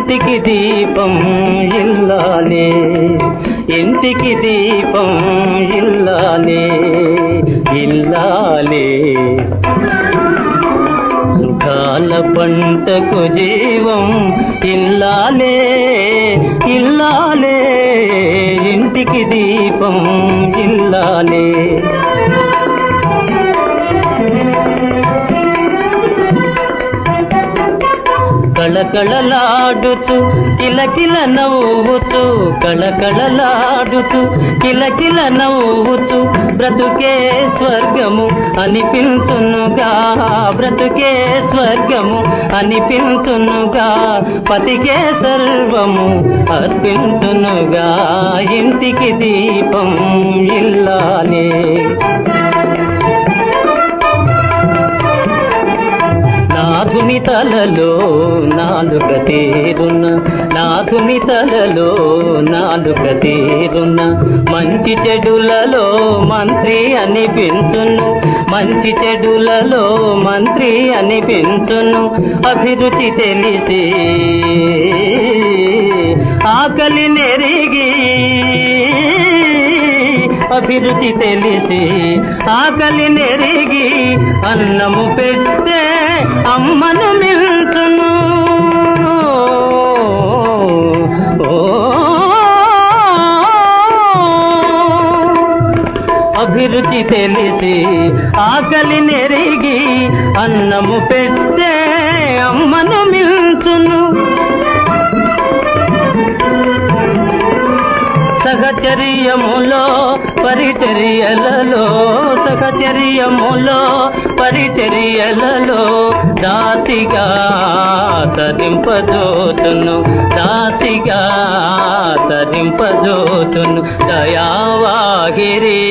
ఇంటికి దీపం ఇల్లాలే, ఇంటికి దీపం ఇల్లాలే, ఇల్లాలే. సుఖాల పంటకు జీవం ఇల్లాలే, ఇల్లాలే. ఇంటికి దీపం ఇల్లాలే. కళకళలాడుతూ కిలకిల నవ్వుతూ, కళకళలాడుతూ కిలకిల నవ్వుతూ, బ్రతుకే స్వర్గము అనిపించునుగా, బ్రతుకే స్వర్గము అనిపించునుగా, పతికే సర్వము అర్పించునుగా. ఇంటికి దీపం ఇల్లాలే. నాథుని తలలో నాలుక తీరున, నాథుని తలలో నాలుక తీరున, మంచి చెడులలో మంత్రి అనిపించును, మంచి చెడులలో మంత్రి అనిపించును. అభిరుచి తెలిసి ఆకలి నెరిగి, అభిరుచి తెలిసి ఆకలి నెరిగి, అన్నము పెట్టే అమ్మను మిల్చును. అభిరుచి తెలిసి ఆకలి నెరిగి, అన్నము పెట్టే అమ్మను మిల్చును. సహచర్యములో పరిచర్యలలో, సహచర్యములో పరిచర్యలలో, దాసిగా తరింపజోతును, దాసిగా తరింపజోతును. దయావాగిరి